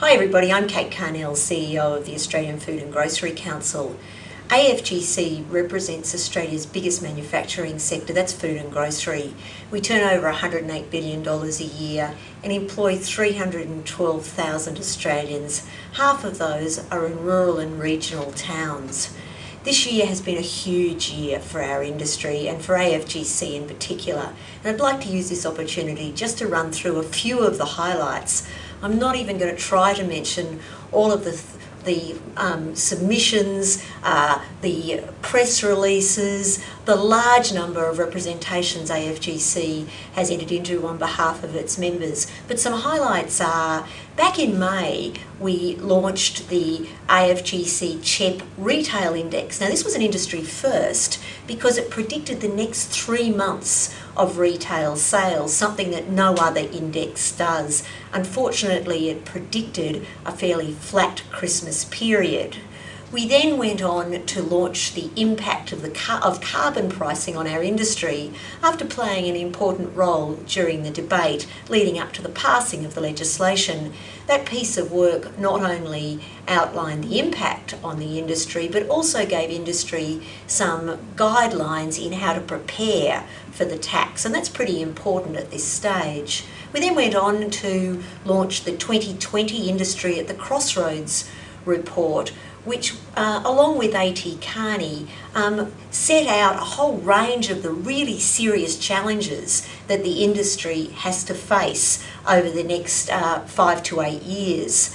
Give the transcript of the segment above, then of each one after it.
Hi everybody, I'm Kate Carnell, CEO of the Australian Food and Grocery Council. AFGC represents Australia's biggest manufacturing sector, that's food and grocery. We turn over $108 billion a year and employ 312,000 Australians. Half of those are in rural and regional towns. This year has been a huge year for our industry and for AFGC in particular. And I'd like to use this opportunity just to run through a few of the highlights. I'm not even going to try to mention all of the submissions, the press releases, the large number of representations AFGC has entered into on behalf of its members. But some highlights are, back in May, we launched the AFGC CHEP Retail Index. Now this was an industry first because it predicted the next 3 months of retail sales, something that no other index does. Unfortunately, it predicted a fairly flat Christmas period. We then went on to launch the impact of carbon pricing on our industry after playing an important role during the debate leading up to the passing of the legislation. That piece of work not only outlined the impact on the industry but also gave industry some guidelines in how to prepare for the tax, and that's pretty important at this stage. We then went on to launch the 2020 Industry at the Crossroads report, which, along with AT Kearney, set out a whole range of the really serious challenges that the industry has to face over the next 5 to 8 years.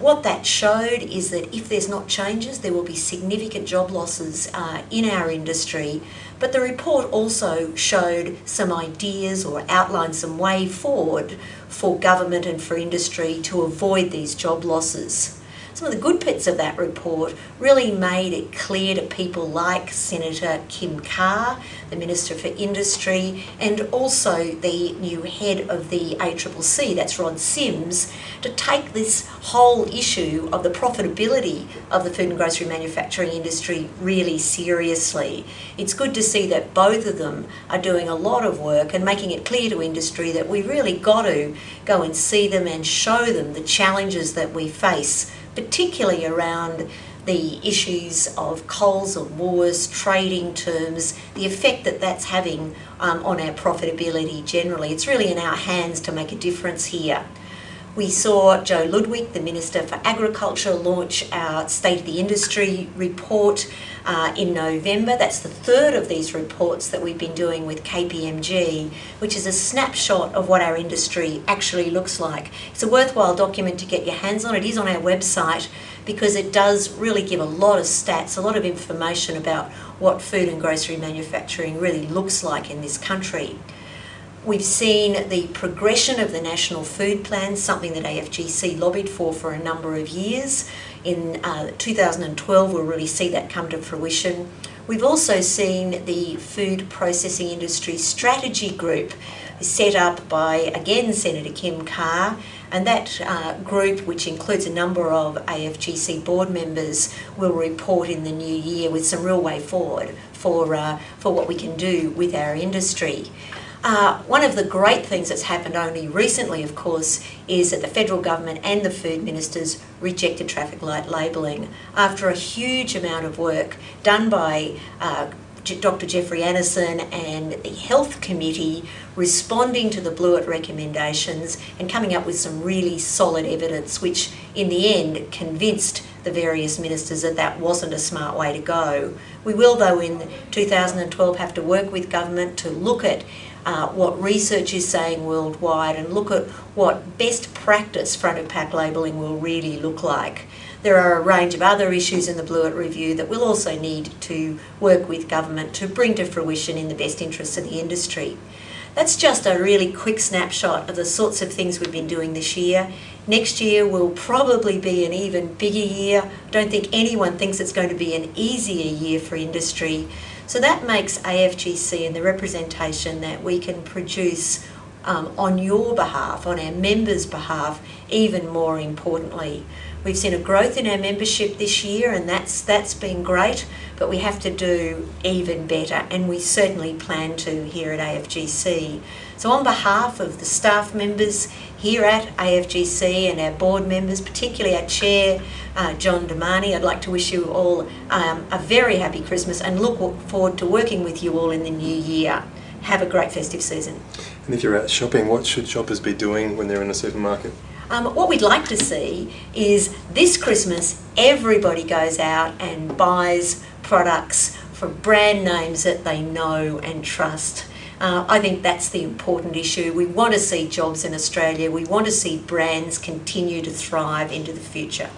What that showed is that if there's not changes, there will be significant job losses in our industry. But the report also showed some ideas or outlined some way forward for government and for industry to avoid these job losses. Some of the good bits of that report really made it clear to people like Senator Kim Carr, the Minister for Industry, and also the new head of the ACCC, that's Rod Sims, to take this whole issue of the profitability of the food and grocery manufacturing industry really seriously. It's good to see that both of them are doing a lot of work and making it clear to industry that we really got to go and see them and show them the challenges that we face, particularly around the issues of Coles and Woolworths, trading terms, the effect that that's having on our profitability generally. It's really in our hands to make a difference here. We saw Joe Ludwig, the Minister for Agriculture, launch our State of the Industry report in November. That's the third of these reports that we've been doing with KPMG, which is a snapshot of what our industry actually looks like. It's a worthwhile document to get your hands on. It is on our website because it does really give a lot of stats, a lot of information about what food and grocery manufacturing really looks like in this country. We've seen the progression of the National Food Plan, something that AFGC lobbied for a number of years. In 2012, we'll really see that come to fruition. We've also seen the Food Processing Industry Strategy Group set up by, again, Senator Kim Carr, and that group, which includes a number of AFGC board members, will report in the new year with some real way forward for what we can do with our industry. One of the great things that's happened only recently, of course, is that the federal government and the food ministers rejected traffic light labelling after a huge amount of work done by Dr. Jeffrey Anderson and the Health Committee, responding to the Blewett recommendations and coming up with some really solid evidence, which in the end convinced the various ministers that that wasn't a smart way to go. We will, though, in 2012 have to work with government to look at what research is saying worldwide and look at what best practice front of pack labelling will really look like. There are a range of other issues in the Blewett Review that we'll also need to work with government to bring to fruition in the best interests of the industry. That's just a really quick snapshot of the sorts of things we've been doing this year. Next year will probably be an even bigger year. I don't think anyone thinks it's going to be an easier year for industry. So that makes AFGC and the representation that we can produce on your behalf, on our members' behalf, even more importantly. We've seen a growth in our membership this year, and that's been great, but we have to do even better, and we certainly plan to here at AFGC. So on behalf of the staff members here at AFGC and our board members, particularly our chair, John Damani, I'd like to wish you all a very happy Christmas and look forward to working with you all in the new year. Have a great festive season. And if you're out shopping, what should shoppers be doing when they're in a supermarket? What we'd like to see is this Christmas everybody goes out and buys products from brand names that they know and trust. I think that's the important issue. We want to see jobs in Australia. We want to see brands continue to thrive into the future.